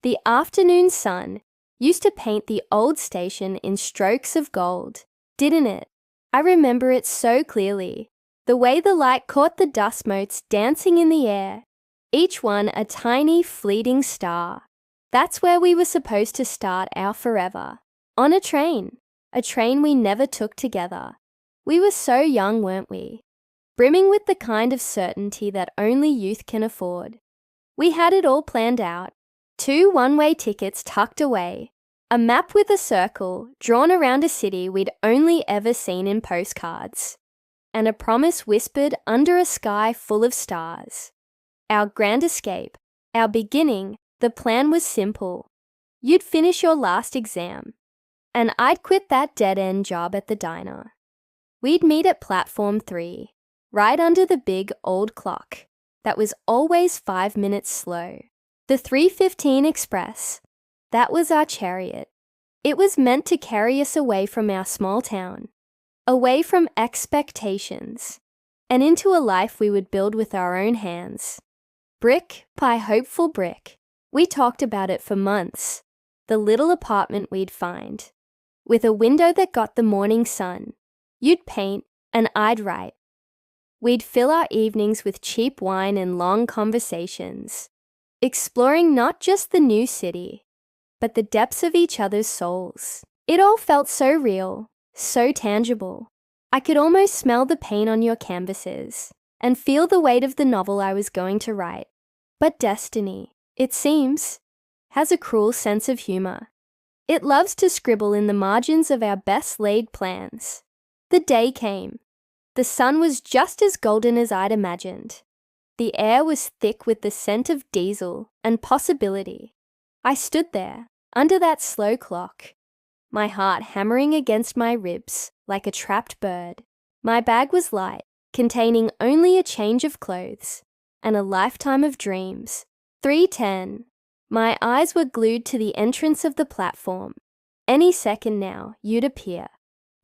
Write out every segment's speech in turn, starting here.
The afternoon sun used to paint the old station in strokes of gold, didn't it? I remember it so clearly. The way the light caught the dust motes dancing in the air, each one a tiny, fleeting star. That's where we were supposed to start our forever. On a train we never took together. We were so young, weren't we? Brimming with the kind of certainty that only youth can afford. We had it all planned out. 2 one-way tickets tucked away. A map with a circle drawn around a city we'd only ever seen in postcards. And a promise whispered under a sky full of stars. Our grand escape, our beginning, the plan was simple. You'd finish your last exam, and I'd quit that dead-end job at the diner. We'd meet at platform 3, right under the big old clock that was always 5 minutes slow. The 3:15 Express, that was our chariot. It was meant to carry us away from our small town, away from expectations, and into a life we would build with our own hands. Brick by hopeful brick. We talked about it for months. The little apartment we'd find, with a window that got the morning sun. You'd paint and I'd write. We'd fill our evenings with cheap wine and long conversations, exploring not just the new city, but the depths of each other's souls. It all felt so real, so tangible. I could almost smell the paint on your canvases and feel the weight of the novel I was going to write. But destiny, it seems, has a cruel sense of humor. It loves to scribble in the margins of our best laid plans. The day came. The sun was just as golden as I'd imagined. The air was thick with the scent of diesel and possibility. I stood there, under that slow clock, my heart hammering against my ribs like a trapped bird. My bag was light, containing only a change of clothes and a lifetime of dreams. 3:10. My eyes were glued to the entrance of the platform. Any second now, you'd appear,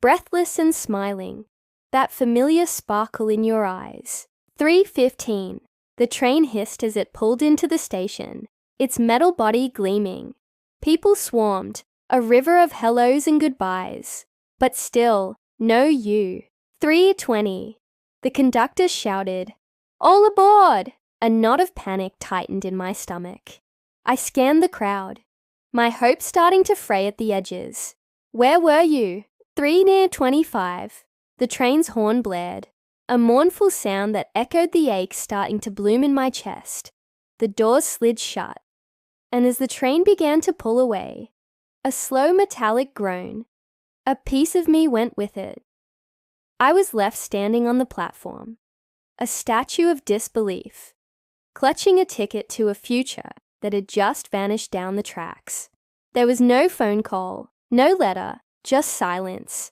breathless and smiling, that familiar sparkle in your eyes. 3:15. The train hissed as it pulled into the station, its metal body gleaming. People swarmed, a river of hellos and goodbyes. But still, no you. 3:20. The conductor shouted, "All aboard!" A knot of panic tightened in my stomach. I scanned the crowd, my hopes starting to fray at the edges. Where were you? 3:25. The train's horn blared, a mournful sound that echoed the ache starting to bloom in my chest. The doors slid shut, and as the train began to pull away, a slow metallic groan, a piece of me went with it. I was left standing on the platform, a statue of disbelief, clutching a ticket to a future that had just vanished down the tracks. There was no phone call, no letter, just silence.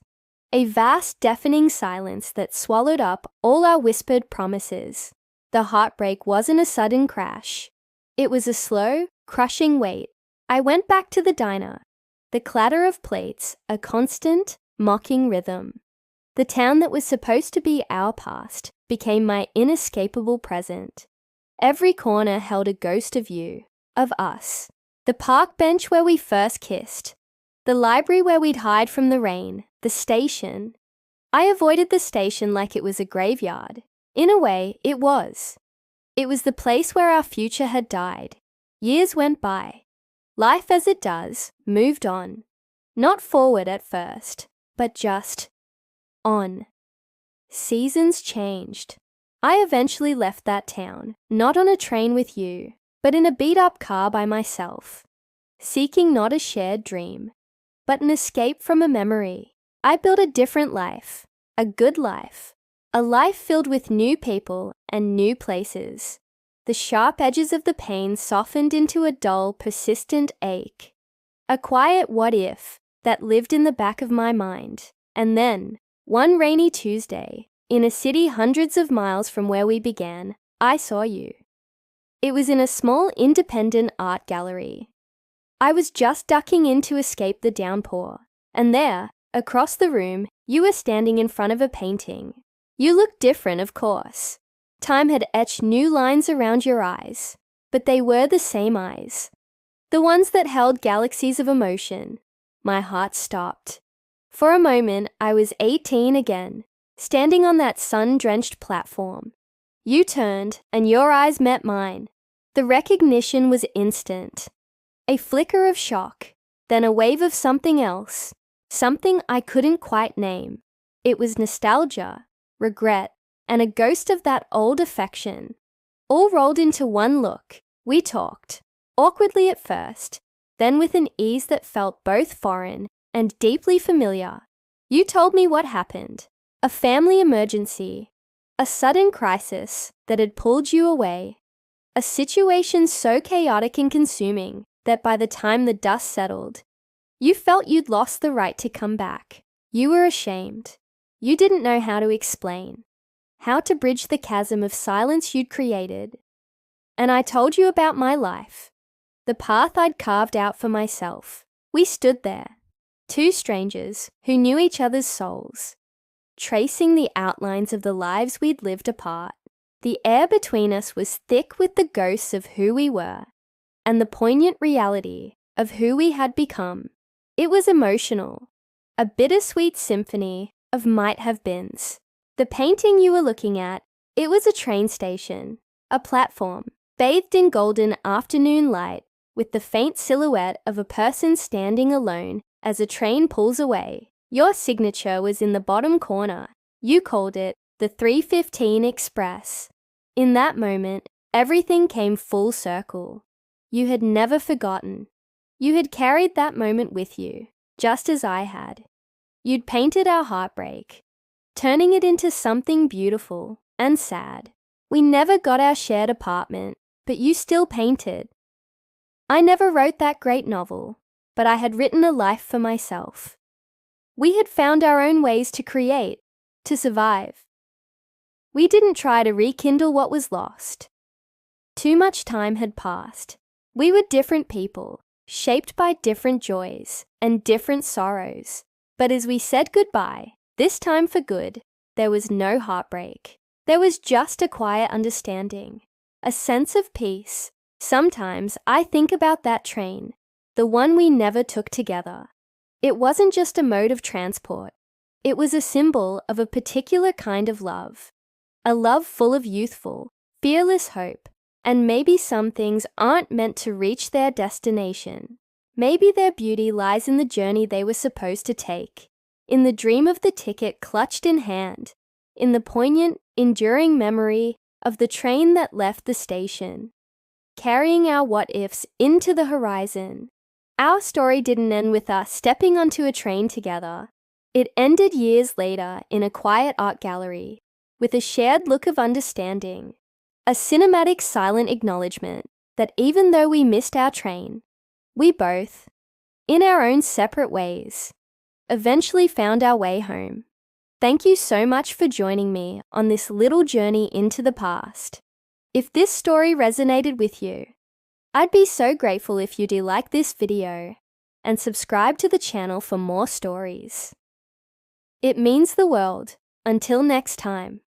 A vast, deafening silence that swallowed up all our whispered promises. The heartbreak wasn't a sudden crash. It was a slow, crushing wait. I went back to the diner, the clatter of plates, a constant, mocking rhythm. The town that was supposed to be our past became my inescapable present. Every corner held a ghost of you, of us. The park bench where we first kissed, the library where we'd hide from the rain, the station. I avoided the station like it was a graveyard. In a way, it was. It was the place where our future had died. Years went by. Life as it does, moved on. Not forward at first, but just on. Seasons changed. I eventually left that town, not on a train with you, but in a beat-up car by myself, seeking not a shared dream, but an escape from a memory. I built a different life, a good life, a life filled with new people and new places. The sharp edges of the pain softened into a dull, persistent ache, a quiet what-if that lived in the back of my mind. And then, one rainy Tuesday, in a city hundreds of miles from where we began, I saw you. It was in a small independent art gallery. I was just ducking in to escape the downpour, and there, across the room, you were standing in front of a painting. You looked different, of course. Time had etched new lines around your eyes, but they were the same eyes. The ones that held galaxies of emotion. My heart stopped. For a moment, I was 18 again, standing on that sun-drenched platform. You turned, and your eyes met mine. The recognition was instant. A flicker of shock, then a wave of something else, something I couldn't quite name. It was nostalgia, regret, and a ghost of that old affection. All rolled into one look. We talked, awkwardly at first, then with an ease that felt both foreign and deeply familiar. You told me what happened. A family emergency. A sudden crisis that had pulled you away. A situation so chaotic and consuming that by the time the dust settled, you felt you'd lost the right to come back. You were ashamed. You didn't know how to explain, how to bridge the chasm of silence you'd created. And I told you about my life, the path I'd carved out for myself. We stood there, two strangers who knew each other's souls, tracing the outlines of the lives we'd lived apart. The air between us was thick with the ghosts of who we were and the poignant reality of who we had become. It was emotional, a bittersweet symphony of might-have-beens. The painting you were looking at, it was a train station, a platform, bathed in golden afternoon light, with the faint silhouette of a person standing alone as a train pulls away. Your signature was in the bottom corner. You called it the 3:15 Express. In that moment, everything came full circle. You had never forgotten. You had carried that moment with you, just as I had. You'd painted our heartbreak, turning it into something beautiful and sad. We never got our shared apartment, but you still painted. I never wrote that great novel, but I had written a life for myself. We had found our own ways to create, to survive. We didn't try to rekindle what was lost. Too much time had passed. We were different people, shaped by different joys and different sorrows. But as we said goodbye, this time for good, there was no heartbreak. There was just a quiet understanding, a sense of peace. Sometimes I think about that train, the one we never took together. It wasn't just a mode of transport. It was a symbol of a particular kind of love. A love full of youthful, fearless hope. And maybe some things aren't meant to reach their destination. Maybe their beauty lies in the journey they were supposed to take, in the dream of the ticket clutched in hand, in the poignant, enduring memory of the train that left the station, carrying our what-ifs into the horizon. Our story didn't end with us stepping onto a train together. It ended years later in a quiet art gallery, with a shared look of understanding. A cinematic silent acknowledgement that even though we missed our train, we both, in our own separate ways, eventually found our way home. Thank you so much for joining me on this little journey into the past. If this story resonated with you, I'd be so grateful if you do like this video and subscribe to the channel for more stories. It means the world. Until next time.